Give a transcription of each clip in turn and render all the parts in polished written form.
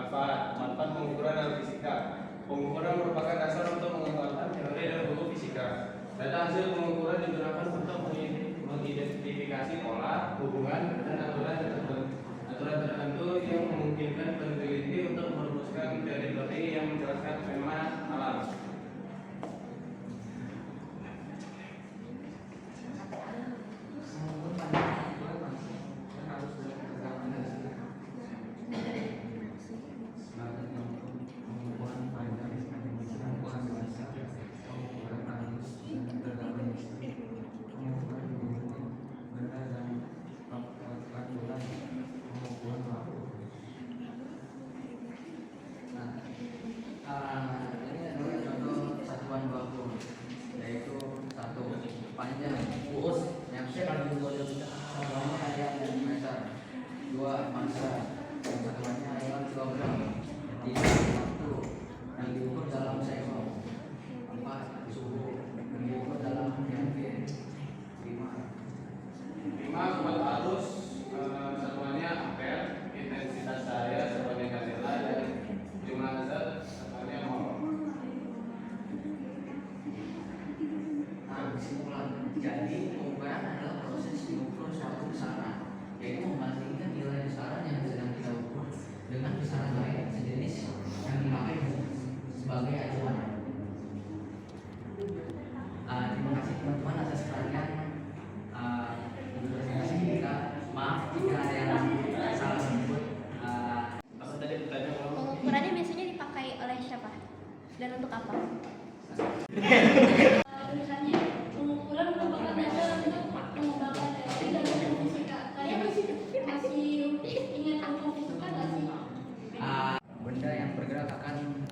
Manfaat pengukuran dalam fisika. Pengukuran merupakan dasar untuk mengembangkan teori dan buku fisika. Data hasil pengukuran digunakan untuk mengidentifikasi pola, hubungan, dan aturan tertentu yang memungkinkan peneliti untuk merumuskan teori-teori yang menjelaskan fenomena alam. Ini adalah contoh satuan baku, yaitu 1 panjang yang satuannya adalah meter, 2 massa yang satuannya adalah kilogram, 3 waktu yang diukur dalam sekon, 4 suhu yang diukur dalam Kelvin, 5 kuat arus, satuannya ampere, intensitas cahaya satuannya candela, dan jumlah zat satuannya mol. Kesimpulan, jadi pengukuran adalah proses mengukur suatu besaran, yaitu membandingkan nilai besaran yang sedang kita ukur dengan besaran lain sejenis yang dipakai sebagai acuan. Terima kasih teman-teman atas perhatian. Presentasi kita, maaf jika ada yang salah sebut. Apa tadi pertanyaan? Pengukurannya biasanya dipakai oleh siapa? Dan untuk apa? Misalnya pengukuran merupakan dasar untuk mengembangkan teori dan buku fisika. Kalian masih ingat buku fisika nggak sih? Benda yang bergerak akan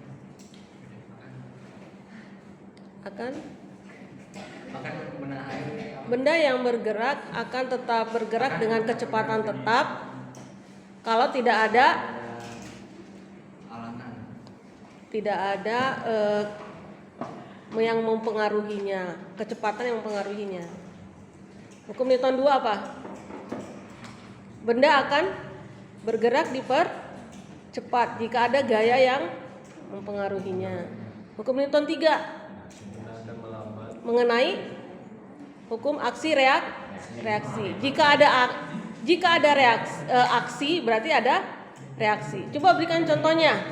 menahan Benda yang bergerak akan tetap bergerak dengan kecepatan tetap kalau tidak ada alangan. Yang mempengaruhinya, kecepatan yang mempengaruhinya. Hukum Newton 2 apa? Benda akan bergerak dipercepat jika ada gaya yang mempengaruhinya. Hukum Newton 3 mengenai hukum aksi reaksi. Jika ada aksi berarti ada reaksi. Coba berikan contohnya.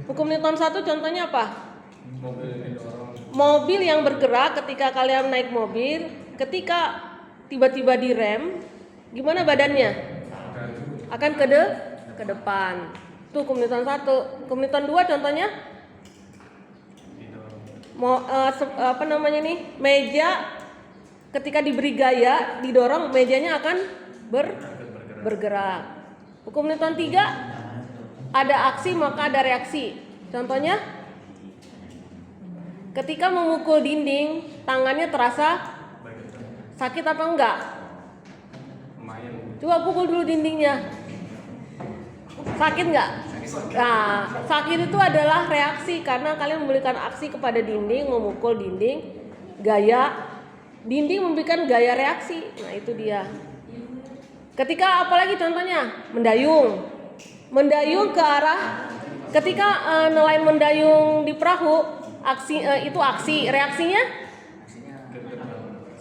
Hukum Newton 1 contohnya apa? Mobil yang bergerak. Ketika kalian naik mobil, ketika tiba-tiba direm, gimana badannya? Akan ke depan. Itu hukum Newton 1. Hukum Newton 2 contohnya? Meja ketika diberi gaya didorong, mejanya akan bergerak. Hukum Newton 3 ada aksi maka ada reaksi. Contohnya ketika memukul dinding, tangannya terasa sakit apa enggak? Coba pukul dulu dindingnya. Sakit enggak? Nah, sakit itu adalah reaksi karena kalian memberikan aksi kepada dinding, memukul dinding, dinding memberikan gaya reaksi. Nah, itu dia. Ketika apalagi contohnya mendayung ke arah, ketika nelayan mendayung di perahu, itu aksi, reaksinya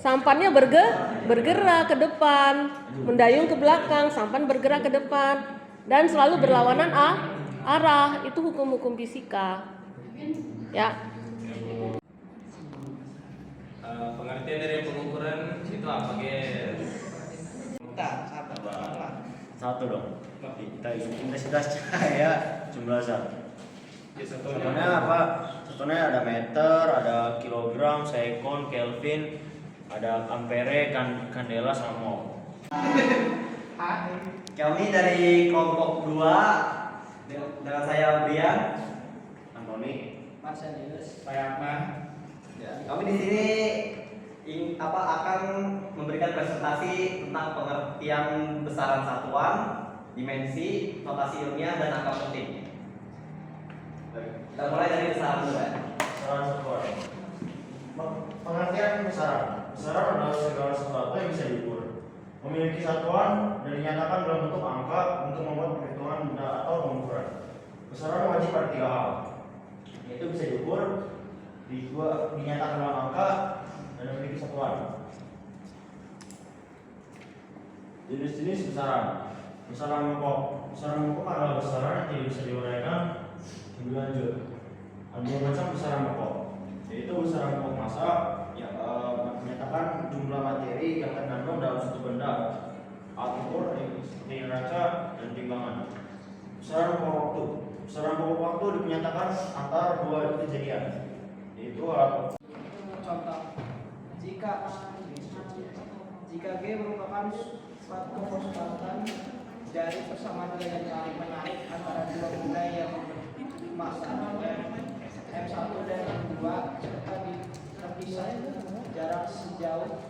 sampannya bergerak ke depan, mendayung ke belakang, sampan bergerak ke depan, dan selalu berlawanan arah. Itu hukum-hukum fisika. Ya. Pengertian dari pengukuran itu apa, guys? Satu dong. Intensitas cahaya jumlah zat. Satunya apa? Satunya ada meter, ada kilogram, sekon, kelvin, ada ampere, kandela, sama mol. Kami dari kelompok 2 dengan saya Brian, Antoni, Marcelius, Saya apa? kami di sini akan memberikan presentasi tentang pengertian besaran satuan, dimensi, notasi ilmiah, dan angka penting. Kita mulai dari besaran dulu ya. besaran satuan. Pengertian besaran. Besaran adalah segala sesuatu yang bisa diukur. Memiliki satuan dan dinyatakan dalam bentuk angka untuk membuat perhitungan benda atau pengukuran. Besaran wajib pada 3 hal, yaitu bisa diukur, dinyatakan dalam angka, dan memiliki satuan. Jenis-jenis besaran. Besaran pokok. Besaran pokok adalah besaran yang tidak bisa diuraikan lebih lanjut. Ada 2 macam besaran pokok, yaitu besaran pokok massa yang menyatakan jumlah materi yang terkandung dalam satu benda, alat ukur seperti neraca dan timbangan. Besaran pokok waktu. Besaran pokok waktu dinyatakan antara 2 kejadian, yaitu alat. Contoh, jika G merupakan suatu konstantan dari persamaan gaya tarik menarik antara 2 benda yang massa M1 dan M2 serta terpisah jarak sejauh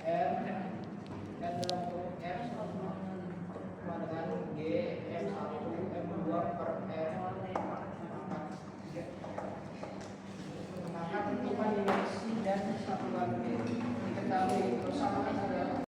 R dalam kurung R sama dengan G M1 M2 per